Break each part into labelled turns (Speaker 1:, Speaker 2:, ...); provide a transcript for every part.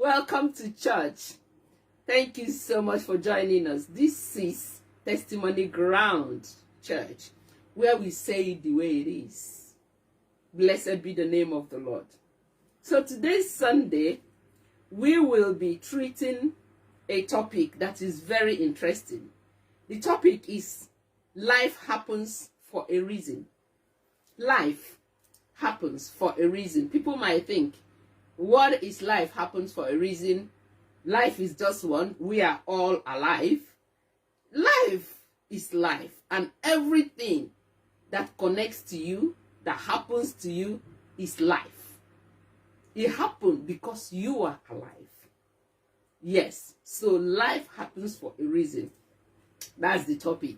Speaker 1: Welcome to church. Thank you so much for joining us. This is Testimony Ground Church, where we say it the way it is. Blessed be the name of the Lord. So today's Sunday, we will be treating a topic that is very interesting. The topic is life happens for a reason. Life happens for a reason. People might think, what is life happens for a reason? Life is just one. We are all alive. Life is life. And everything that connects to you, that happens to you, is life. It happened because you are alive. Yes. So life happens for a reason. That's the topic.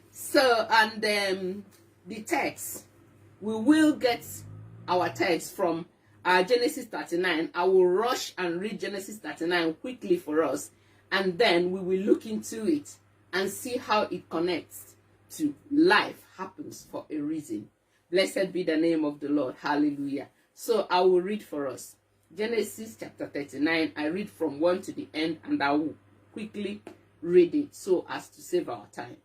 Speaker 1: So, and the text, we will get our text from Genesis 39. I will rush and read Genesis 39 quickly for us, and then we will look into it and see how it connects to life happens for a reason. Blessed be the name of the Lord. Hallelujah. So I will read for us Genesis chapter 39. I read from 1 to the end, and I will quickly read it so as to save our time.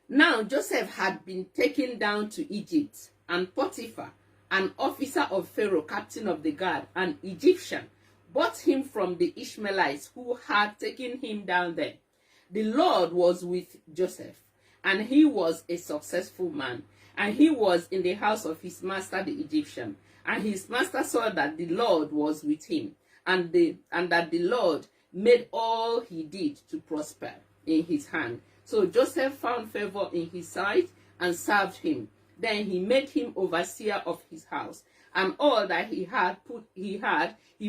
Speaker 1: Now Joseph had been taken down to Egypt, and Potiphar, an officer of Pharaoh, captain of the guard, an Egyptian, bought him from the Ishmaelites who had taken him down there. The Lord was with Joseph, and he was a successful man, and he was in the house of his master the Egyptian. And his master saw that the Lord was with him, and that the Lord made all he did to prosper in his hand. So Joseph found favor in his sight and served him. Then he made him overseer of his house, and all that he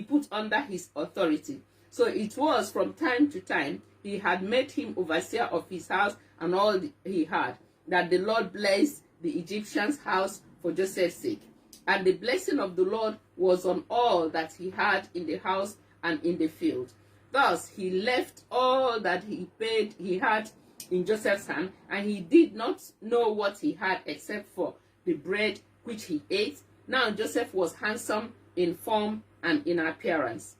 Speaker 1: put under his authority. So it was from time to time he had made him overseer of his house and all he had, that the Lord blessed the Egyptian's house for Joseph's sake. And the blessing of the Lord was on all that he had in the house and in the field. Thus he left all that he had in Joseph's hand, and he did not know what he had except for the bread which he ate. Now Joseph was handsome in form and in appearance.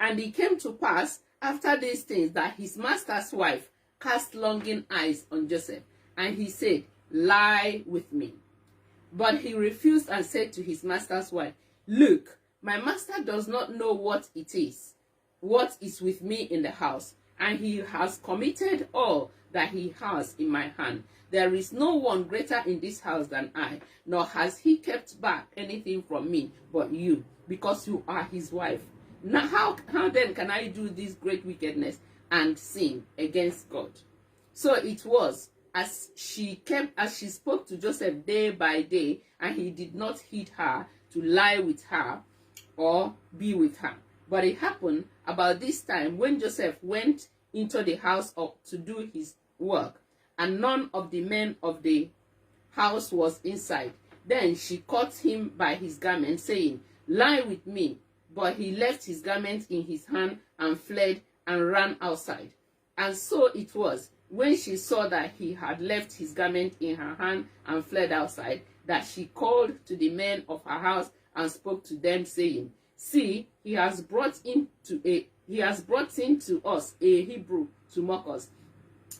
Speaker 1: And it came to pass after these things that his master's wife cast longing eyes on Joseph, and he said, "Lie with me." But he refused and said to his master's wife, "Look, my master does not know what is with me in the house, and he has committed all that he has in my hand. There is no one greater in this house than I, nor has he kept back anything from me but you, because you are his wife. Now how then can I do this great wickedness and sin against God?" So it was as she spoke to Joseph day by day, and he did not heed her to lie with her or be with her. But it happened about this time when Joseph went into the house to do his work, and none of the men of the house was inside. Then she caught him by his garment, saying, "Lie with me." But he left his garment in his hand and fled and ran outside. And so it was, when she saw that he had left his garment in her hand and fled outside, that she called to the men of her house and spoke to them, saying, "See, he has brought in to us a Hebrew to mock us.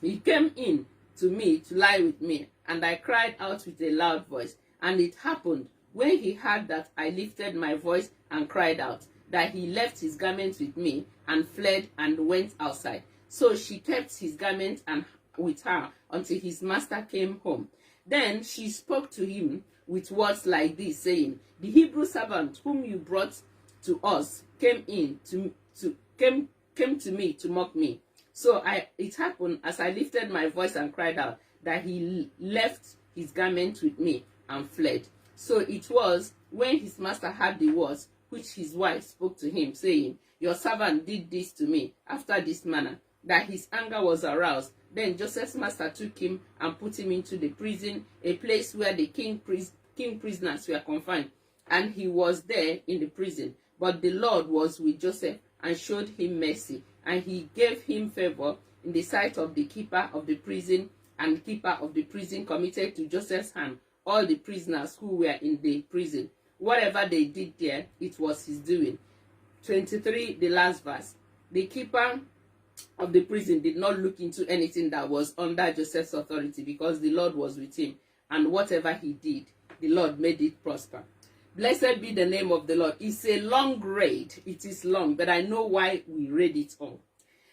Speaker 1: He came in to me to lie with me, and I cried out with a loud voice. And it happened, when he heard that I lifted my voice and cried out, that he left his garment with me and fled and went outside. So she kept his garment and with her until his master came home. Then she spoke to him with words like this, saying, The Hebrew servant whom you brought to us came to me to mock me. So it happened, as I lifted my voice and cried out, that he left his garment with me and fled. So it was, when his master heard the words which his wife spoke to him, saying, Your servant did this to me after this manner, that his anger was aroused. Then Joseph's master took him and put him into the prison, a place where the king prisoners were confined. And he was there in the prison. But the Lord was with Joseph and showed him mercy, and he gave him favor in the sight of the keeper of the prison, and the keeper of the prison committed to Joseph's hand all the prisoners who were in the prison. Whatever they did there, it was his doing. 23, the last verse. The keeper of the prison did not look into anything that was under Joseph's authority, because the Lord was with him, and whatever he did, the Lord made it prosper. Blessed be the name of the Lord. It's a long read. It is long, but I know why we read it all.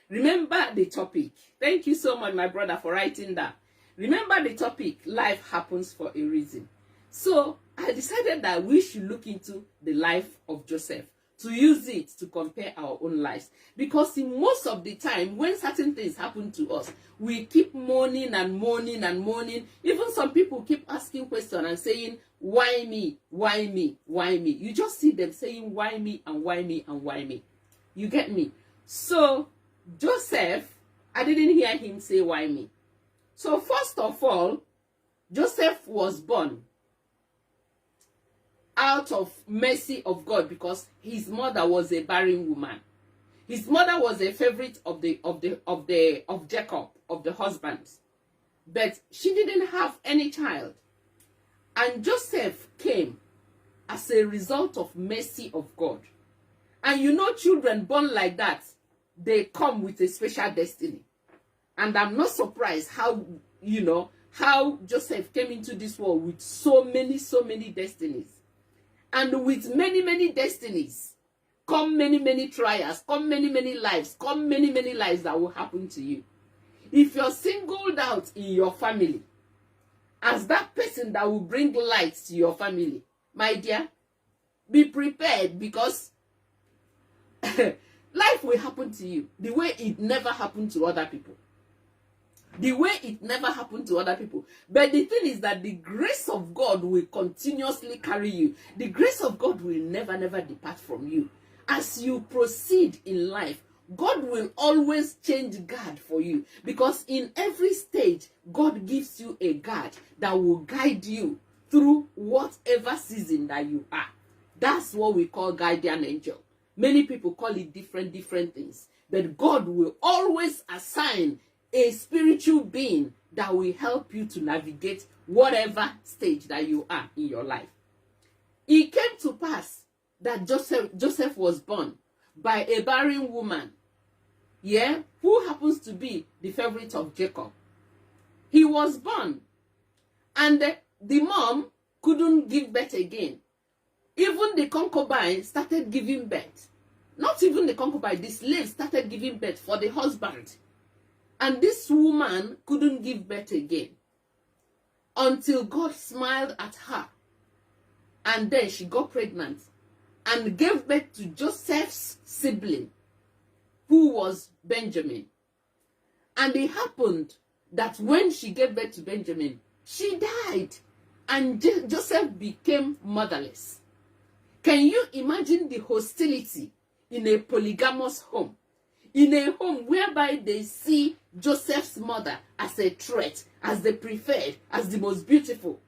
Speaker 1: Remember the topic. Thank you so much, my brother, for writing that. Remember the topic, life happens for a reason. So I decided that we should look into the life of Joseph, to use it to compare our own lives. Because in most of the time, when certain things happen to us, we keep moaning and moaning and moaning. Even some people keep asking questions and saying, why me? Why me? Why me? You just see them saying, why me and why me and why me? You get me? So Joseph, I didn't hear him say why me. So first of all, Joseph was born out of mercy of God, because his mother was a barren woman. His mother was a favorite of Jacob, of the husband, but she didn't have any child. And Joseph came as a result of mercy of God. And you know, children born like that, they come with a special destiny. And I'm not surprised how, how Joseph came into this world with so many destinies. And with many destinies come many trials, come many lives, come many lives that will happen to you. If you're singled out in your family as that person that will bring light to your family, my dear, be prepared, because life will happen to you the way it never happened to other people. The way it never happened to other people. But the thing is that the grace of God will continuously carry you. The grace of God will never depart from you. As you proceed in life, God will always change guard for you. Because in every stage, God gives you a guard that will guide you through whatever season that you are. That's what we call guardian angel. Many people call it different things. But God will always assign a spiritual being that will help you to navigate whatever stage that you are in your life. It came to pass that Joseph was born by a barren woman, who happens to be the favorite of Jacob. He was born, and the mom couldn't give birth again. Even the concubine started giving birth. Not even the concubine, the slave started giving birth for the husband. And this woman couldn't give birth again until God smiled at her. And then she got pregnant and gave birth to Joseph's sibling, who was Benjamin. And it happened that when she gave birth to Benjamin, she died. And Joseph became motherless. Can you imagine the hostility in a polygamous home? In a home whereby they see Joseph's mother as a threat, as the preferred, as the most beautiful,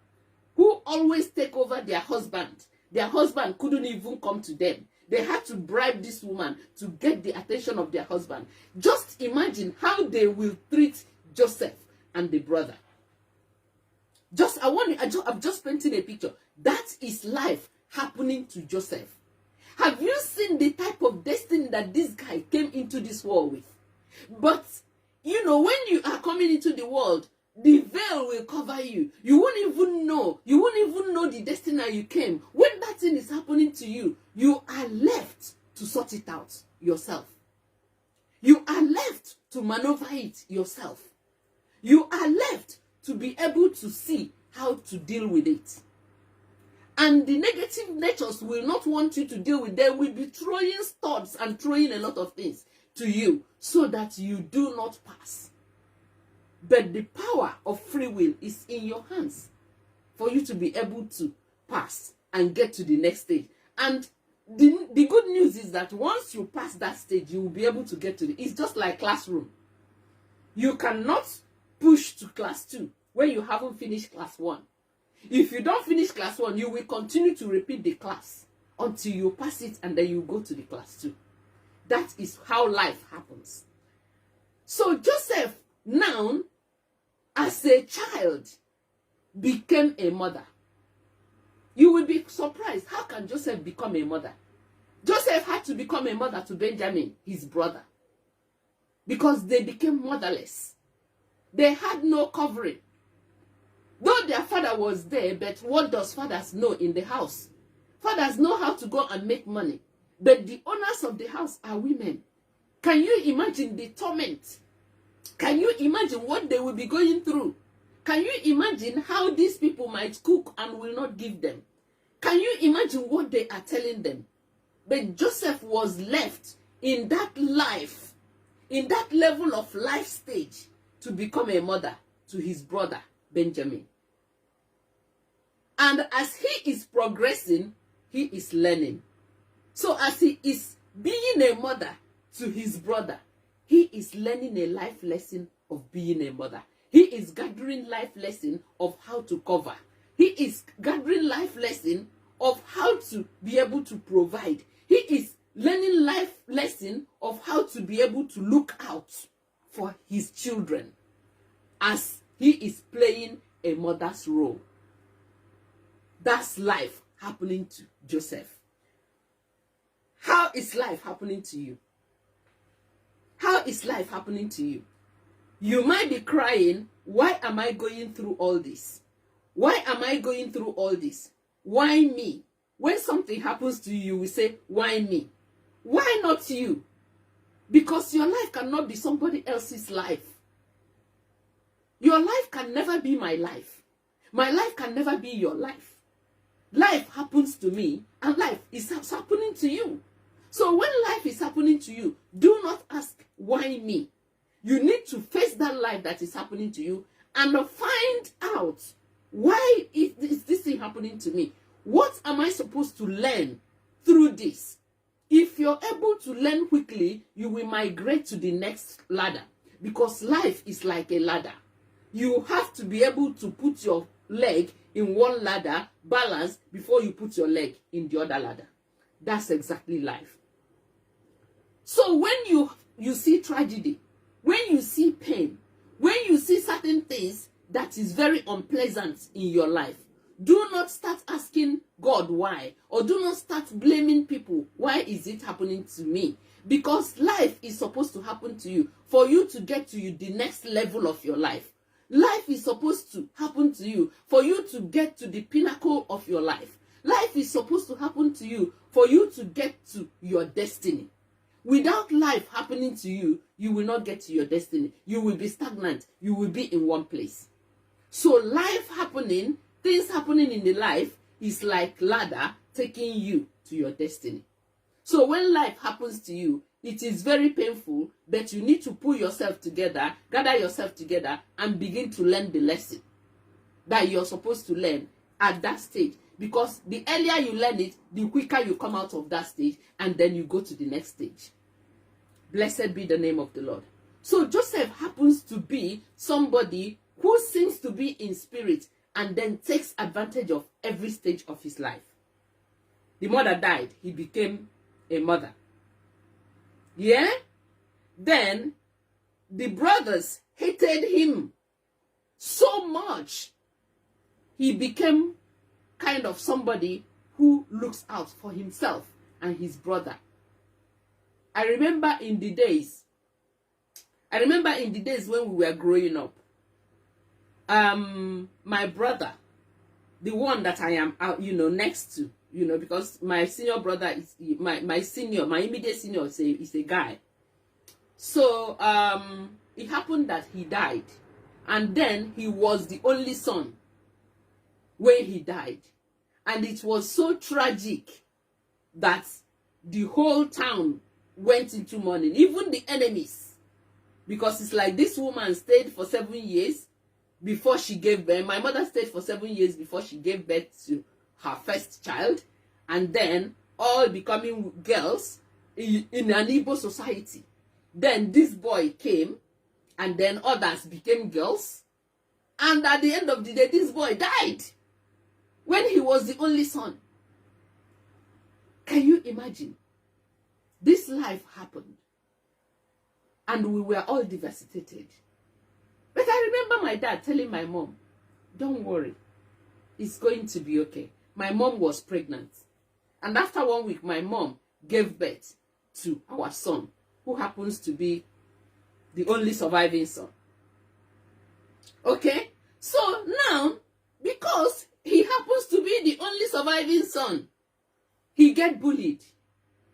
Speaker 1: who always take over their husband. Their husband couldn't even come to them. They had to bribe this woman to get the attention of their husband. Just imagine how they will treat Joseph and the brother. I'm just painting a picture. That is life happening to Joseph. Have you seen the type of destiny that this guy came into this world with? But, when you are coming into the world, the veil will cover you. You won't even know. You won't even know the destiny you came. When that thing is happening to you, you are left to sort it out yourself. You are left to maneuver it yourself. You are left to be able to see how to deal with it. And the negative natures will not want you to deal with them. Will be throwing studs and throwing a lot of things to you so that you do not pass. But the power of free will is in your hands for you to be able to pass and get to the next stage. And the good news is that once you pass that stage, you will be able to get to it's just like classroom. You cannot push to class 2 when you haven't finished class 1. If you don't finish class 1, you will continue to repeat the class until you pass it, and then you go to the class 2. That is how life happens. So Joseph now, as a child, became a mother. You will be surprised. How can Joseph become a mother? Joseph had to become a mother to Benjamin, his brother, because they became motherless. They had no covering. Though their father was there, but what does fathers know in the house? Fathers know how to go and make money, but the owners of the house are women. Can you imagine the torment? Can you imagine what they will be going through? Can you imagine how these people might cook and will not give them? Can you imagine what they are telling them? But Joseph was left in that life, in that level of life stage, to become a mother to his brother, Benjamin. And as he is progressing, he is learning. So as he is being a mother to his brother, he is learning a life lesson of being a mother. He is gathering life lesson of how to cover. He is gathering life lesson of how to be able to provide. He is learning life lesson of how to be able to look out for his children as he is playing a mother's role. That's life happening to Joseph. How is life happening to you? How is life happening to you? You might be crying, why am I going through all this? Why am I going through all this? Why me? When something happens to you, you will say, why me? Why not you? Because your life cannot be somebody else's life. Your life can never be my life. My life can never be your life. Life happens to me, and life is happening to you. So when life is happening to you, do not ask, why me? You need to face that life that is happening to you and find out, why is this thing happening to me? What am I supposed to learn through this? If you're able to learn quickly, you will migrate to the next ladder, because life is like a ladder. You have to be able to put your leg in one ladder, balance, before you put your leg in the other ladder. That's exactly life. So when you see tragedy, when you see pain, when you see certain things that is very unpleasant in your life, do not start asking God why, or do not start blaming people. Why is it happening to me? Because life is supposed to happen to you for you to get to the next level of your life. Life is supposed to happen to you for you to get to the pinnacle of your life. Life is supposed to happen to you for you to get to your destiny. Without life happening to you, you will not get to your destiny. You will be stagnant. You will be in one place. So life happening, things happening in the life is like ladder taking you to your destiny. So when life happens to you, it is very painful, but you need to pull yourself together, gather yourself together, and begin to learn the lesson that you're supposed to learn at that stage. Because the earlier you learn it, the quicker you come out of that stage, and then you go to the next stage. Blessed be the name of the Lord. So Joseph happens to be somebody who seems to be in spirit and then takes advantage of every stage of his life. The mother died. He became a mother. Yeah? Then the brothers hated him so much. He became kind of somebody who looks out for himself and his brother. I remember in the days when we were growing up, my brother, the one that I am out, next to, because my senior brother is my immediate senior is a guy. So it happened that he died, and then he was the only son when he died, and it was so tragic that the whole town went into mourning, even the enemies, because it's like this woman stayed for 7 years before she gave birth. My mother stayed for 7 years before she gave birth to her first child, and then all becoming girls in an Igbo society. Then this boy came, and then others became girls, and at the end of the day, this boy died when he was the only son. Can you imagine? This life happened, and we were all devastated. But I remember my dad telling my mom, don't worry, it's going to be okay. My mom was pregnant. And after 1 week, my mom gave birth to our son, who happens to be the only surviving son. Okay? So now, because he happens to be the only surviving son, he get bullied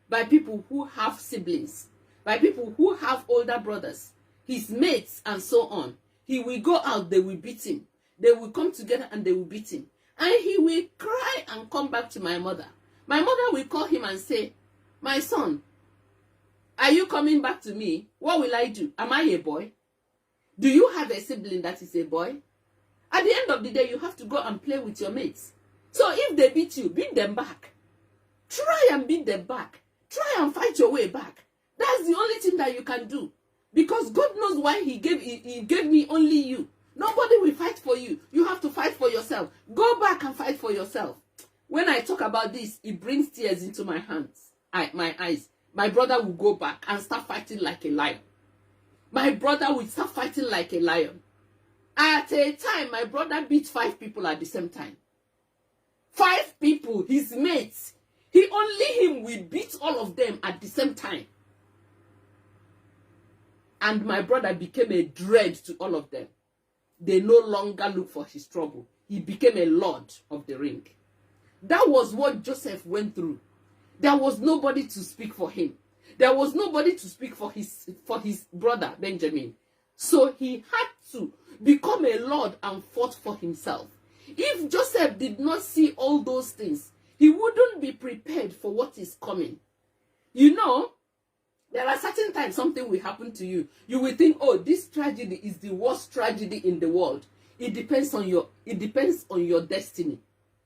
Speaker 1: by people who have siblings, by people who have older brothers, his mates, and so on. He will go out, they will beat him. They will come together and they will beat him. And he will cry and come back to my mother. My mother will call him and say, my son, are you coming back to me? What will I do? Am I a boy? Do you have a sibling that is a boy? At the end of the day, you have to go and play with your mates. So if they beat you, beat them back. Try and beat them back. Try and fight your way back. That's the only thing that you can do. Because God knows why he gave me only you. Nobody will fight for you. You have to fight for yourself. Go back and fight for yourself. When I talk about this, it brings tears into my my eyes. My brother will go back and start fighting like a lion. My brother will start fighting like a lion. At a time, my brother beat 5 people at the same time. 5 people, his mates. Only him will beat all of them at the same time. And my brother became a dread to all of them. They no longer look for his trouble. He became a lord of the ring. That was what Joseph went through. There was nobody to speak for him. There was nobody to speak for his brother, Benjamin. So he had to become a lord and fought for himself. If Joseph did not see all those things, he wouldn't be prepared for what is coming. You know, there are certain times something will happen to you. You will think, oh, this tragedy is the worst tragedy in the world. It depends on your destiny.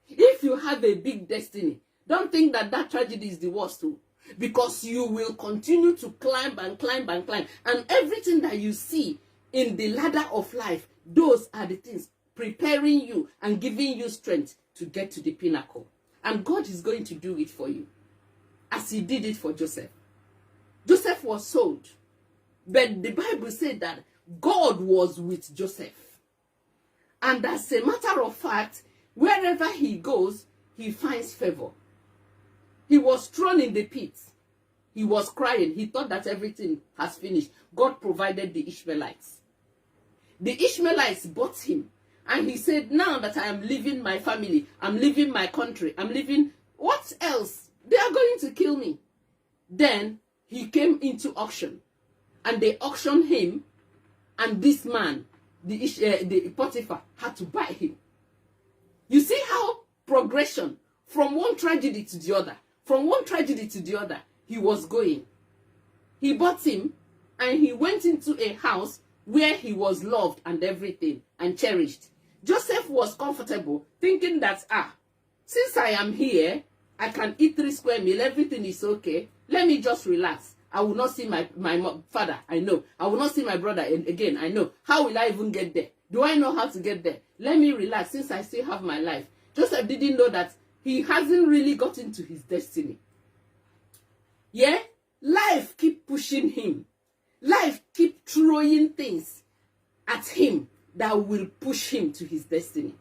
Speaker 1: If you have a big destiny, don't think that tragedy is the worst too. Because you will continue to climb and climb and climb. And everything that you see in the ladder of life, those are the things preparing you and giving you strength to get to the pinnacle. And God is going to do it for you, as he did it for Joseph. Joseph was sold, but the Bible said that God was with Joseph. And as a matter of fact, wherever he goes, he finds favor. He was thrown in the pit. He was crying. He thought that everything has finished. God provided the Ishmaelites. The Ishmaelites bought him. And he said, now that I am leaving my family, I'm leaving my country, I'm leaving, what else? They are going to kill me. Then he came into auction. And they auctioned him. And this man, the Potiphar, had to buy him. You see how progression from one tragedy to the other, from one tragedy to the other, he was going. He bought him and he went into a house where he was loved and everything and cherished. Joseph was comfortable, thinking that, since I am here, I can eat 3 square meals, everything is okay. Let me just relax. I will not see my father, I know. I will not see my brother again, I know. How will I even get there? Do I know how to get there? Let me relax since I still have my life. Joseph didn't know that he hasn't really gotten to his destiny. Yeah? Life keep pushing him. Life keep throwing things at him that will push him to his destiny.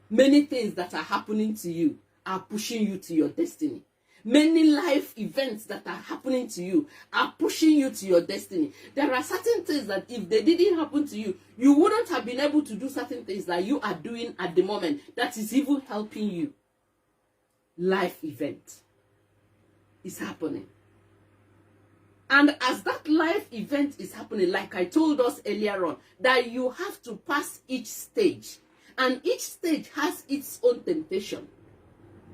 Speaker 1: Many things that are happening to you are pushing you to your destiny. Many life events that are happening to you are pushing you to your destiny. There are certain things that if they didn't happen to you, you wouldn't have been able to do certain things that you are doing at the moment that is even helping you. Life event is happening. And as that life event is happening, like I told us earlier on, that you have to pass each stage. And each stage has its own temptation.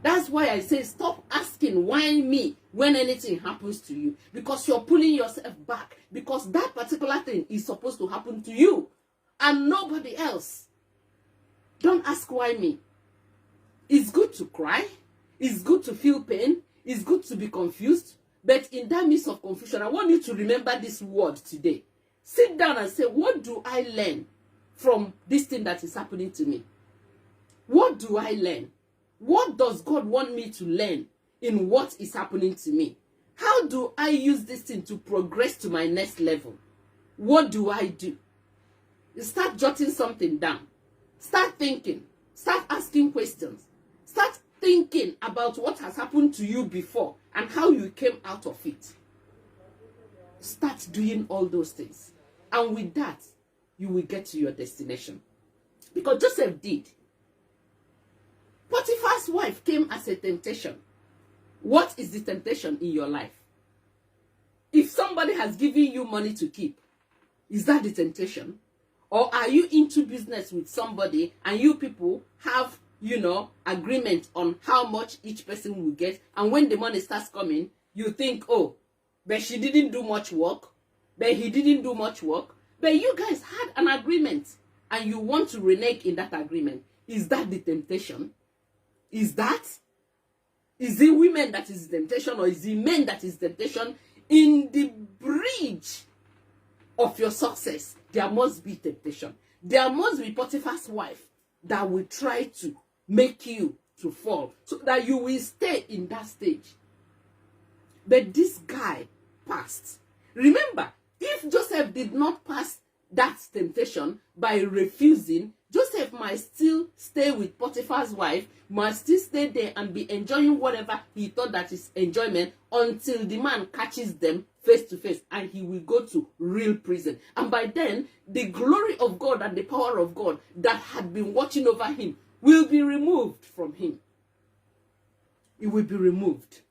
Speaker 1: That's why I say stop asking why me when anything happens to you. Because you're pulling yourself back. Because that particular thing is supposed to happen to you and nobody else. Don't ask why me. It's good to cry. It's good to feel pain. It's good to be confused. But in that midst of confusion, I want you to remember this word today. Sit down and say, what do I learn from this thing that is happening to me? What do I learn? What does God want me to learn in what is happening to me? How do I use this thing to progress to my next level? What do I do? Start jotting something down. Start thinking. Start asking questions. Start thinking about what has happened to you before and how you came out of it. Start doing all those things. And with that, you will get to your destination. Because Joseph did. Potiphar's wife came as a temptation. What is the temptation in your life? If somebody has given you money to keep, is that the temptation? Or are you into business with somebody and you people have, agreement on how much each person will get, and when the money starts coming, you think, oh, but she didn't do much work, but he didn't do much work, but you guys had an agreement and you want to renege in that agreement. Is that the temptation? Is it women that is the temptation, or is it men that is the temptation? In the bridge of your success, there must be temptation. There must be Potiphar's wife that will try to make you to fall so that you will stay in that stage. But this guy passed. Remember, if Joseph did not pass that temptation by refusing, Joseph might still stay with Potiphar's wife, might still stay there and be enjoying whatever he thought that is enjoyment until the man catches them face to face, and he will go to real prison. And by then, the glory of God and the power of God that had been watching over him will be removed from him. It will be removed.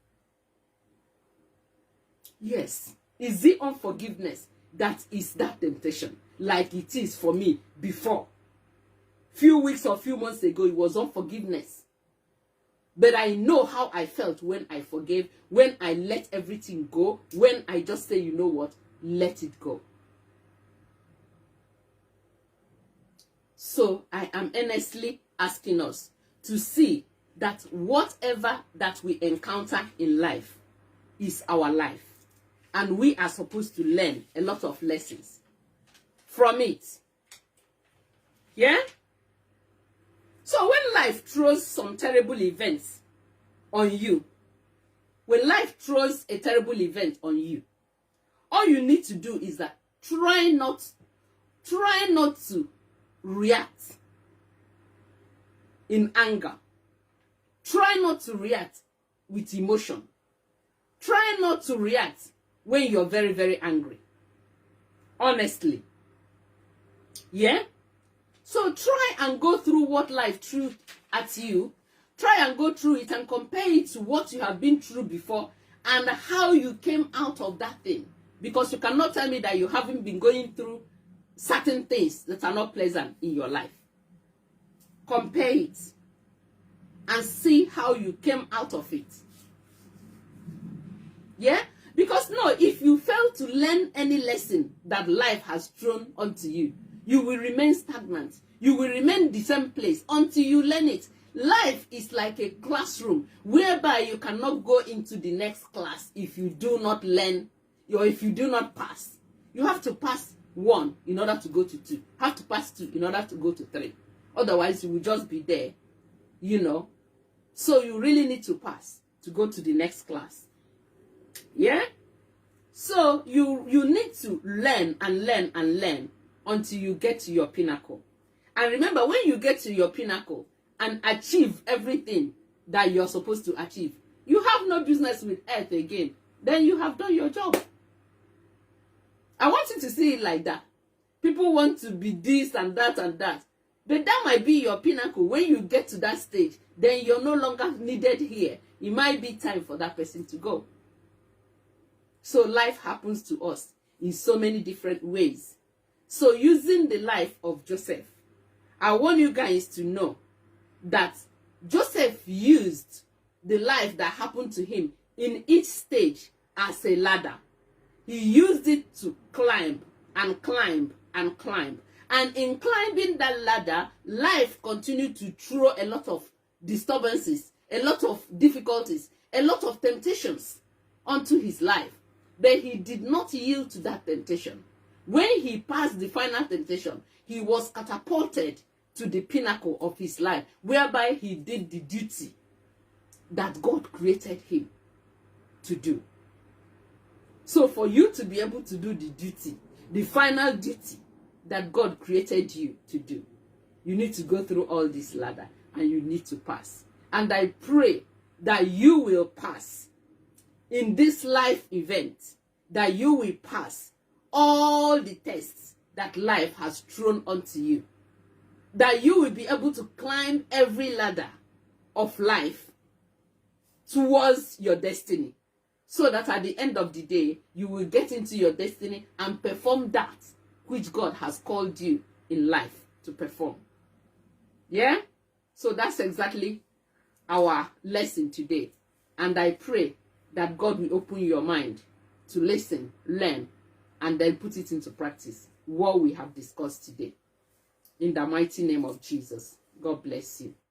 Speaker 1: Yes. Is it unforgiveness that is that temptation? Like it is for me before. Few weeks or few months ago, it was unforgiveness. But I know how I felt when I forgave, when I let everything go, when I just say, you know what, let it go. So I am earnestly asking us to see that whatever that we encounter in life is our life. And we are supposed to learn a lot of lessons from it. Yeah? So when life throws some terrible events on you, when life throws a terrible event on you, all you need to do is that try not to react in anger. Try not to react with emotion. Try not to react when you're very, very angry. Honestly. Yeah? So try and go through what life threw at you. Try and go through it and compare it to what you have been through before and how you came out of that thing. Because you cannot tell me that you haven't been going through certain things that are not pleasant in your life. Compare it and see how you came out of it. Yeah? Because no, if you fail to learn any lesson that life has thrown onto you, you will remain stagnant. You will remain the same place until you learn it. Life is like a classroom whereby you cannot go into the next class if you do not learn or if you do not pass. You have to pass 1 in order to go to 2. You have to pass 2 in order to go to 3. Otherwise, you will just be there, So you really need to pass to go to the next class. Yeah? So you need to learn and learn and learn until you get to your pinnacle. And remember, when you get to your pinnacle and achieve everything that you're supposed to achieve, you have no business with earth again. Then you have done your job. I want you to see it like that. People want to be this and that and that. But that might be your pinnacle. When you get to that stage, then you're no longer needed here. It might be time for that person to go. So life happens to us in so many different ways. So using the life of Joseph, I want you guys to know that Joseph used the life that happened to him in each stage as a ladder. He used it to climb and climb and climb. And in climbing that ladder, life continued to throw a lot of disturbances, a lot of difficulties, a lot of temptations onto his life. But he did not yield to that temptation. When he passed the final temptation, he was catapulted to the pinnacle of his life, whereby he did the duty that God created him to do. So for you to be able to do the duty, the final duty that God created you to do, you need to go through all this ladder and you need to pass. And I pray that you will pass in this life event, that you will pass all the tests that life has thrown onto you, that you will be able to climb every ladder of life towards your destiny, so that at the end of the day, you will get into your destiny and perform that which God has called you in life to perform. Yeah? So that's exactly our lesson today. And I pray that God will open your mind to listen, learn, and then put it into practice, what we have discussed today. In the mighty name of Jesus, God bless you.